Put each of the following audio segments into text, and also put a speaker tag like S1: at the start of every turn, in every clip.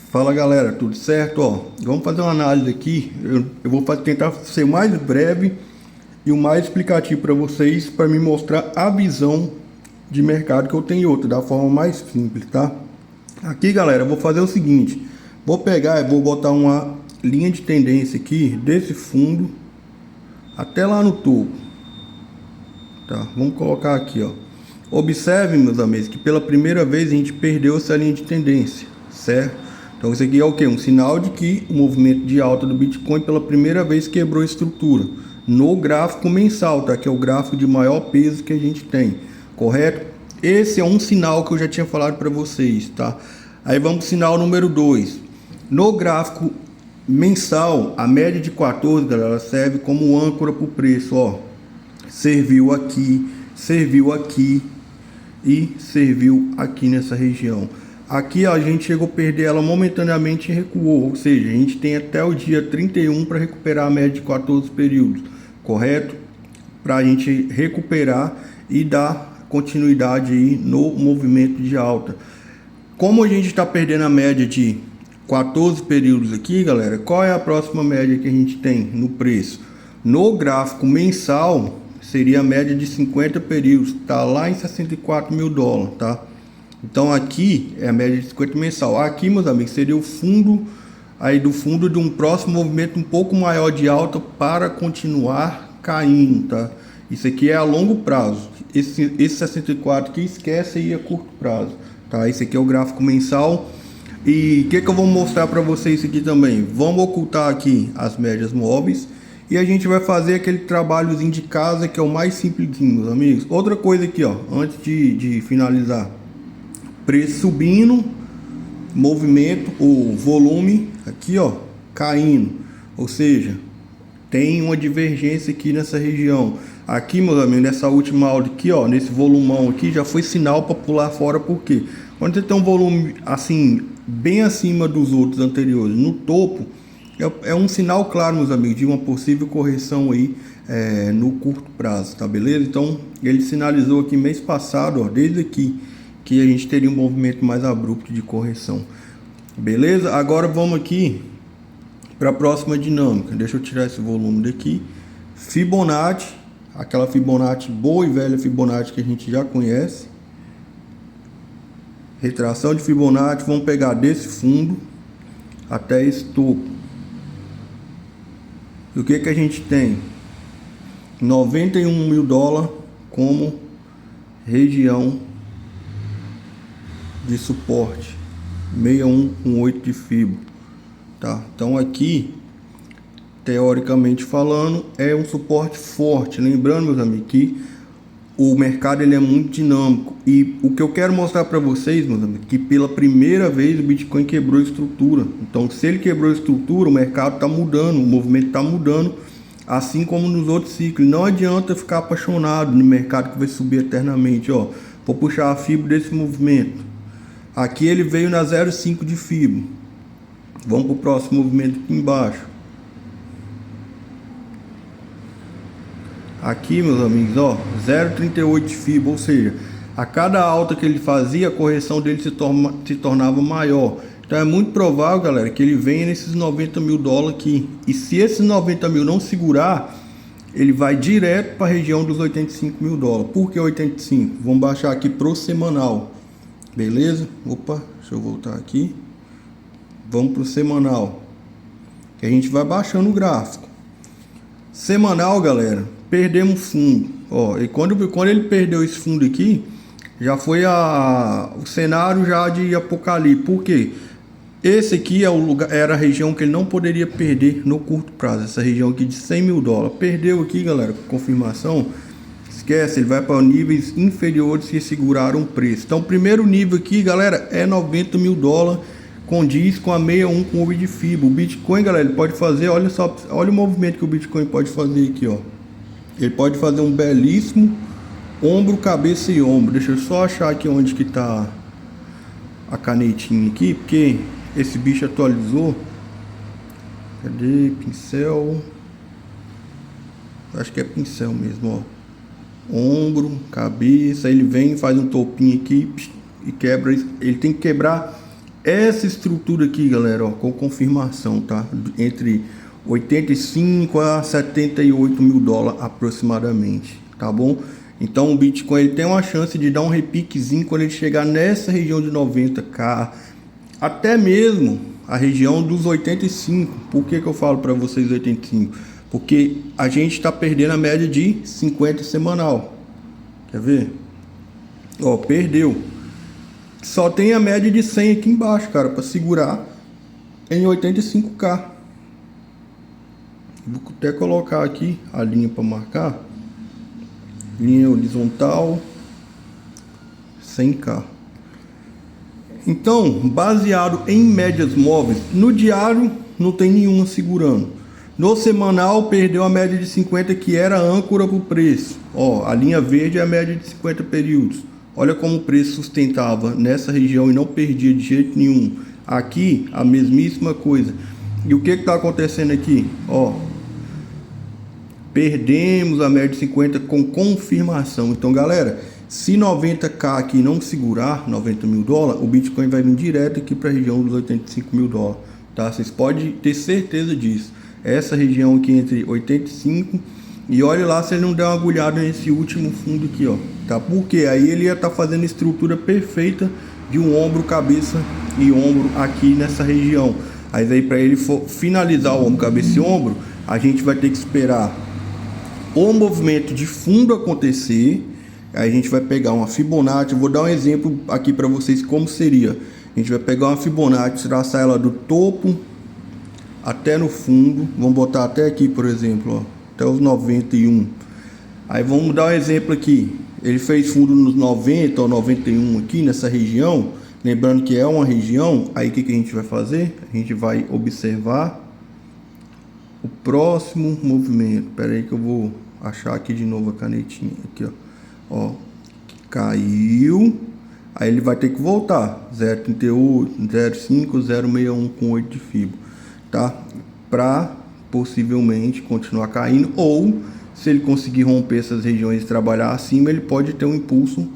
S1: Fala galera, tudo certo? Vamos fazer uma análise aqui. Eu vou tentar ser mais breve e o mais explicativo para vocês, para me mostrar a visão de mercado que eu tenho outra, da forma mais simples, tá? Aqui galera, eu vou fazer o seguinte: vou pegar e vou botar uma linha de tendência aqui, desse fundo até lá no topo, tá? Vamos colocar aqui, ó. Observe, meus amigos, que pela primeira vez a gente perdeu essa linha de tendência, certo? Então isso aqui é o que? Um sinal de que o movimento de alta do Bitcoin pela primeira vez quebrou a estrutura no gráfico mensal, tá? Que é o gráfico de maior peso que a gente tem, correto? Esse é um sinal que eu já tinha falado para vocês, tá? Aí vamos para o sinal número 2. No gráfico mensal, a média de 14, galera, serve como âncora para o preço, ó. Serviu aqui e serviu aqui nessa região. Aqui a gente chegou a perder ela momentaneamente e recuou, ou seja, a gente tem até o dia 31 para recuperar a média de 14 períodos, correto? Para a gente recuperar e dar continuidade aí no movimento de alta. Como a gente está perdendo a média de 14 períodos aqui, galera, qual é a próxima média que a gente tem no preço? No gráfico mensal, seria a média de 50 períodos, tá lá em 64 mil dólares, tá? Então aqui é a média de 50 mensal. Aqui, meus amigos, seria o fundo aí do fundo de um próximo movimento um pouco maior de alta para continuar caindo, tá? Isso aqui é a longo prazo. Esse 64 aqui, esquece aí a curto prazo, tá? Esse aqui é o gráfico mensal. E o que eu vou mostrar para vocês aqui também? Vamos ocultar aqui as médias móveis e a gente vai fazer aquele trabalhozinho de casa que é o mais simplesinho, meus amigos. Outra coisa aqui, ó, antes de finalizar. Preço subindo, movimento, o volume aqui, ó, caindo, ou seja, tem uma divergência aqui nessa região. Aqui, meus amigos, nessa última aula aqui, ó, nesse volumão aqui, já foi sinal para pular fora. Porque quando você tem um volume assim, bem acima dos outros anteriores, no topo, é um sinal claro, meus amigos, de uma possível correção aí no curto prazo, tá beleza? Então, ele sinalizou aqui mês passado, ó, desde aqui, que a gente teria um movimento mais abrupto de correção, beleza? Agora vamos aqui para a próxima dinâmica. Deixa eu tirar esse volume daqui. Fibonacci, aquela Fibonacci boa e velha Fibonacci que a gente já conhece. Retração de Fibonacci, vamos pegar desse fundo até esse topo. E o que a gente tem? 91 mil dólares como região de suporte, 6118 de Fibo, tá? Então aqui, teoricamente falando, é um suporte forte. Lembrando, meus amigos, que o mercado ele é muito dinâmico, e o que eu quero mostrar para vocês, meus amigos, que pela primeira vez o Bitcoin quebrou a estrutura. Então, se ele quebrou a estrutura, o mercado está mudando, o movimento está mudando, assim como nos outros ciclos. Não adianta ficar apaixonado no mercado que vai subir eternamente, ó. Vou puxar a Fibo desse movimento. Aqui ele veio na 0,5 de Fibo. Vamos para o próximo movimento aqui embaixo. Aqui, meus amigos, ó, 0,38 de Fibo, ou seja, a cada alta que ele fazia, a correção dele se tornava maior. Então é muito provável, galera, que ele venha nesses 90 mil dólares aqui. E se esses 90 mil não segurar, ele vai direto para a região dos 85 mil dólares. Por que 85? Vamos baixar aqui pro semanal. Beleza? Opa, deixa eu voltar aqui. Vamos para o semanal, que a gente vai baixando o gráfico. Semanal, galera, perdemos fundo. Ó, e quando ele perdeu esse fundo aqui, já foi o cenário já de apocalipse. Por quê? Esse aqui é o lugar, era a região que ele não poderia perder no curto prazo. Essa região aqui de 100 mil dólares. Perdeu aqui, galera, confirmação. Esquece, ele vai para níveis inferiores que seguraram o preço. Então o primeiro nível aqui, galera, é 90 mil dólares, condiz com a 61 com o de Fibo. O Bitcoin, galera, ele pode fazer, olha só, olha o movimento que o Bitcoin pode fazer aqui, ó. Ele pode fazer um belíssimo ombro, cabeça e ombro. Deixa eu só achar aqui onde que tá a canetinha aqui, porque esse bicho atualizou. Cadê? Pincel. Acho que é pincel mesmo, ó. Ombro, cabeça, ele vem, faz um topinho aqui e quebra. Ele tem que quebrar essa estrutura aqui, galera, ó, com confirmação, tá? Entre 85 a 78 mil dólares aproximadamente, tá bom? Então o Bitcoin ele tem uma chance de dar um repiquezinho quando ele chegar nessa região de 90k, até mesmo a região dos 85. Por que eu falo para vocês 85? Porque a gente está perdendo a média de 50 semanal. Quer ver? Ó, perdeu. Só tem a média de 100 aqui embaixo, cara, para segurar em 85k. Vou até colocar aqui a linha para marcar. Linha horizontal 100k. Então, baseado em médias móveis, no diário não tem nenhuma segurando. No semanal perdeu a média de 50, que era âncora para o preço. Ó, a linha verde é a média de 50 períodos. Olha como o preço sustentava nessa região e não perdia de jeito nenhum. Aqui a mesmíssima coisa. E o que está acontecendo aqui? Ó, perdemos a média de 50 com confirmação. Então, galera, se 90k aqui não segurar 90 mil dólares, o Bitcoin vai vir direto aqui para a região dos 85 mil dólares, tá? Vocês podem ter certeza disso. Essa região aqui entre 85 e olha lá se ele não der uma agulhada nesse último fundo aqui, ó, tá? Porque aí ele ia estar fazendo a estrutura perfeita de um ombro, cabeça e ombro aqui nessa região. Aí para ele finalizar o ombro, cabeça e ombro, a gente vai ter que esperar o movimento de fundo acontecer. Aí a gente vai pegar uma Fibonacci. Eu vou dar um exemplo aqui para vocês como seria. A gente vai pegar uma Fibonacci, traçar ela do topo até no fundo. Vamos botar até aqui, por exemplo, ó, até os 91. Aí vamos dar um exemplo aqui. Ele fez fundo nos 90 ou 91 aqui nessa região. Lembrando que é uma região. Aí o que a gente vai fazer? A gente vai observar o próximo movimento. Espera aí que eu vou achar aqui de novo a canetinha. Aqui, ó. Ó, caiu. Aí ele vai ter que voltar 0,38, 0,5, 0,61 com 8 de fibra, tá? Para possivelmente continuar caindo, ou se ele conseguir romper essas regiões e trabalhar acima, ele pode ter um impulso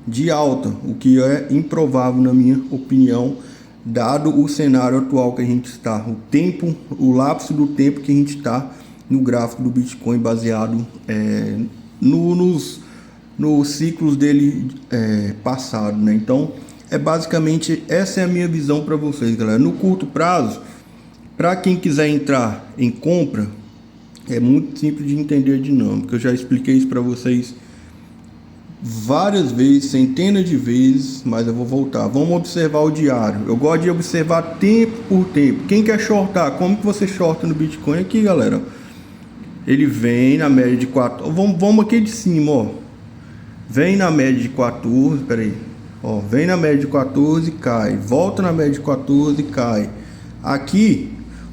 S1: de alta, o que é improvável na minha opinião, dado o cenário atual que a gente está, o tempo, o lapso do tempo que a gente está no gráfico do Bitcoin, baseado nos ciclos dele passado, né? Então basicamente essa é a minha visão para vocês, galera. No curto prazo, para quem quiser entrar em compra, é muito simples de entender a dinâmica. Eu já expliquei isso para vocês várias vezes, centenas de vezes, mas eu vou voltar. Vamos observar o diário. Eu gosto de observar tempo por tempo. Quem quer shortar, como que você shorta no Bitcoin aqui, galera? Ele vem na média de 4. Vamos aqui de cima, ó. Vem na média de 14, peraí, ó, vem na média de 14 e cai, volta na média de 14 e cai. Aqui,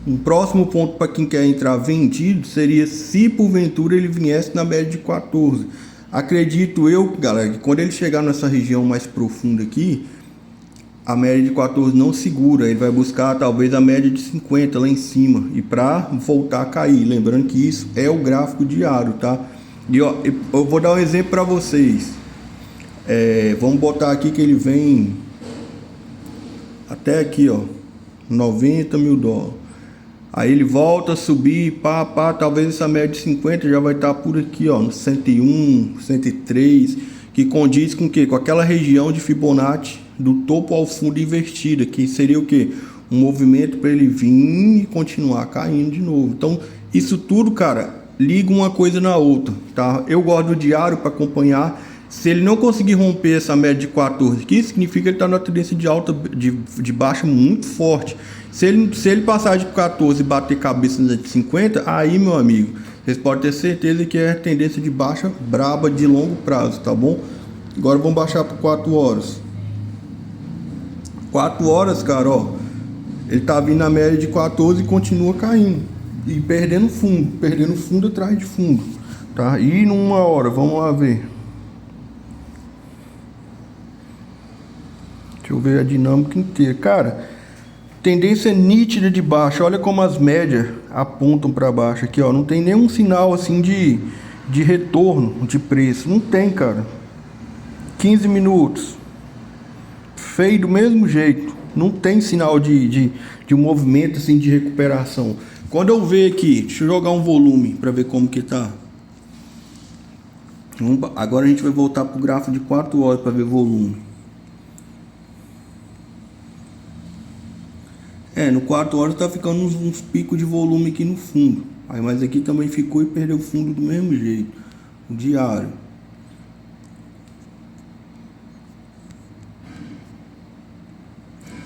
S1: um próximo ponto para quem quer entrar vendido seria se porventura ele viesse na média de 14. Acredito eu, galera, que quando ele chegar nessa região mais profunda aqui, a média de 14 não segura, ele vai buscar talvez a média de 50 lá em cima, e para voltar a cair, lembrando que isso é o gráfico diário, tá? E ó, eu vou dar um exemplo para vocês. Vamos botar aqui que ele vem até aqui, ó, 90 mil dólares. Aí ele volta a subir, talvez essa média de 50 já vai estar por aqui, ó, no 101, 103, que condiz com o quê? Com aquela região de Fibonacci do topo ao fundo invertida, que seria o quê? Um movimento para ele vir e continuar caindo de novo. Então, isso tudo, cara, liga uma coisa na outra, tá? Eu gosto do diário para acompanhar. Se ele não conseguir romper essa média de 14, que significa que ele está numa tendência de alta, de baixa muito forte. Se ele passar de 14 e bater cabeça de 50, aí, meu amigo, vocês podem ter certeza que é tendência de baixa braba de longo prazo, tá bom? Agora vamos baixar para 4 horas. 4 horas, cara, ó, ele tá vindo na média de 14 e continua caindo e perdendo fundo atrás de fundo, tá? E numa hora, vamos lá ver. Deixa eu ver a dinâmica inteira, cara. Tendência nítida de baixa. Olha como as médias apontam para baixo aqui, ó. Não tem nenhum sinal assim de retorno de preço. Não tem, cara. 15 minutos. Feio do mesmo jeito. Não tem sinal de movimento assim de recuperação. Quando eu ver aqui, deixa eu jogar um volume para ver como que tá. Agora a gente vai voltar pro gráfico de 4 horas para ver volume. No 4 horas tá ficando uns picos de volume aqui no fundo. Aí, mas aqui também ficou e perdeu o fundo do mesmo jeito. O diário.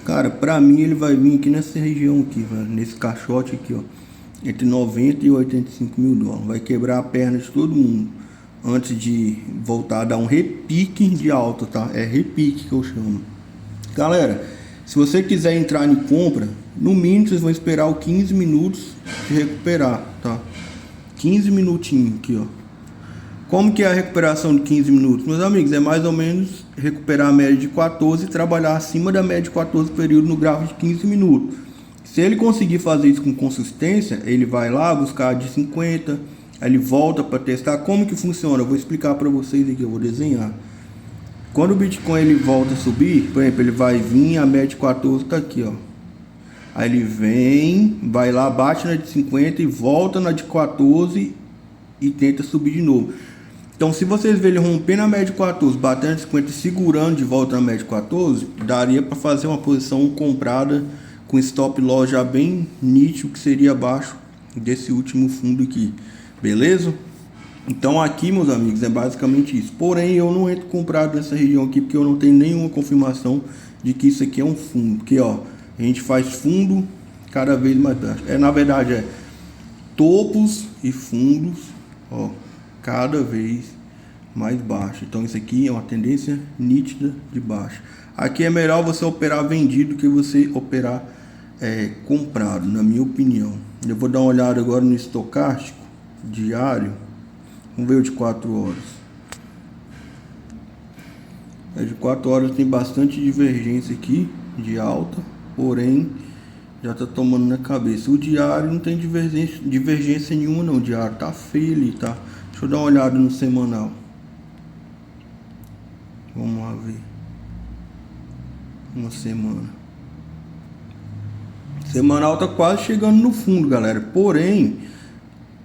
S1: Cara, pra mim ele vai vir aqui nessa região aqui, velho, nesse caixote aqui, ó. Entre 90 e 85 mil dólares. Vai quebrar a perna de todo mundo. Antes de voltar a dar um repique de alta, tá? É repique que eu chamo. Galera, se você quiser entrar em compra, no mínimo vocês vão esperar os 15 minutos de recuperar, tá? 15 minutinhos aqui, ó. Como que é a recuperação de 15 minutos? Meus amigos, é mais ou menos recuperar a média de 14 e trabalhar acima da média de 14 períodos no gráfico de 15 minutos. Se ele conseguir fazer isso com consistência, ele vai lá buscar de 50, aí ele volta para testar. Como que funciona? Eu vou explicar para vocês aqui, eu vou desenhar. Quando o Bitcoin ele volta a subir, por exemplo, ele vai vir, a média de 14 tá aqui, ó. Aí ele vem, vai lá, bate na de 50 e volta na de 14 e tenta subir de novo. Então, se vocês verem ele rompendo a média de 14, batendo de 50 e segurando de volta na média de 14, daria para fazer uma posição comprada com stop loss já bem nítido, que seria abaixo desse último fundo aqui. Beleza? Então aqui, meus amigos, é basicamente isso. Porém, eu não entro comprado nessa região aqui, porque eu não tenho nenhuma confirmação de que isso aqui é um fundo. Porque, ó, a gente faz fundo cada vez mais baixo. Na verdade, é topos e fundos, ó, cada vez mais baixo. Então isso aqui é uma tendência nítida de baixo. Aqui é melhor você operar vendido que você operar comprado, na minha opinião. Eu vou dar uma olhada agora no estocástico diário. Vamos ver o de 4 horas. De 4 horas tem bastante divergência aqui de alta, porém já tá tomando na cabeça. O diário não tem divergência nenhuma não. O diário tá feio ali, tá? Deixa eu dar uma olhada no semanal. Vamos lá ver. Uma semana. Semanal tá quase chegando no fundo, galera. Porém,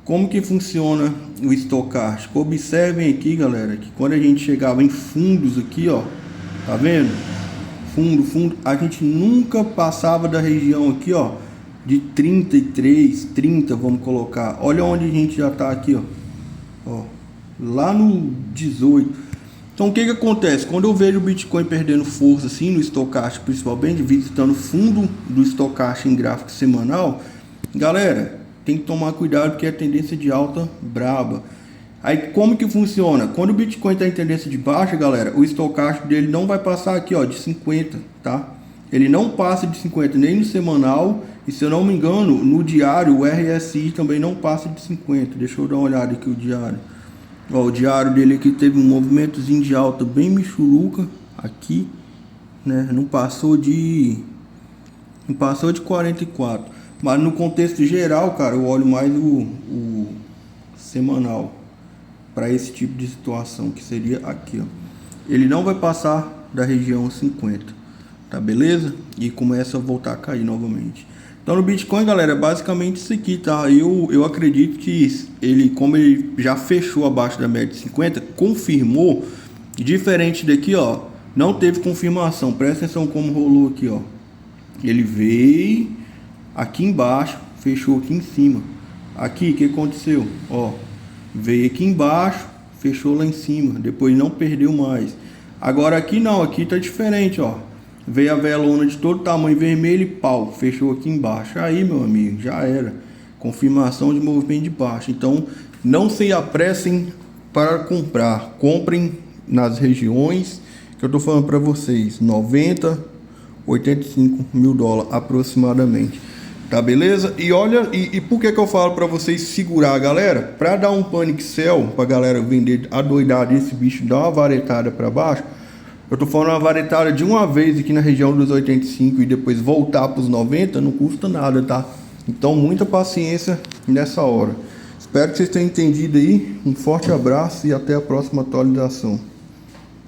S1: como que funciona o estocástico? Observem aqui, galera, que quando a gente chegava em fundos aqui, ó, tá vendo? Fundo, a gente nunca passava da região aqui, ó, de 33, 30, vamos colocar. Olha onde a gente já tá aqui, ó, lá no 18. Então o que acontece? Quando eu vejo o Bitcoin perdendo força assim no estocástico, principalmente visitando o fundo do estocástico em gráfico semanal, galera, tem que tomar cuidado porque é tendência de alta braba. Aí como que funciona? Quando o Bitcoin está em tendência de baixa, galera, o estocástico dele não vai passar aqui, ó, de 50, tá? Ele não passa de 50 nem no semanal e, se eu não me engano, no diário o RSI também não passa de 50. Deixa eu dar uma olhada aqui o diário. Ó, o diário dele aqui teve um movimentozinho de alta bem michuruca aqui, né? Não passou de 44. Mas no contexto geral, cara, eu olho mais o semanal para esse tipo de situação, que seria aqui, ó. Ele não vai passar da região 50, tá beleza? E começa a voltar a cair novamente. Então no Bitcoin, galera, basicamente isso aqui, tá? Eu acredito que ele, como ele já fechou abaixo da média de 50, confirmou. Diferente daqui, ó, não teve confirmação. Presta atenção como rolou aqui, ó. Ele veio aqui embaixo, fechou aqui em cima. Aqui, o que aconteceu? Ó, veio aqui embaixo, fechou lá em cima, depois não perdeu mais. Agora aqui não, aqui tá diferente, ó. Veio a velona de todo tamanho vermelho e pau, fechou aqui embaixo. Aí, meu amigo, já era. Confirmação de movimento de baixo. Então, não se apressem para comprar. Comprem nas regiões que eu tô falando para vocês, 90, 85 mil dólares aproximadamente. Tá beleza? E olha, e por que eu falo para vocês segurar, galera? Para dar um panic sell, pra galera vender adoidado esse bicho, dar uma varetada para baixo. Eu tô falando uma varetada de uma vez aqui na região dos 85 e depois voltar para os 90, não custa nada, tá? Então muita paciência nessa hora. Espero que vocês tenham entendido aí. Um forte abraço e até a próxima atualização.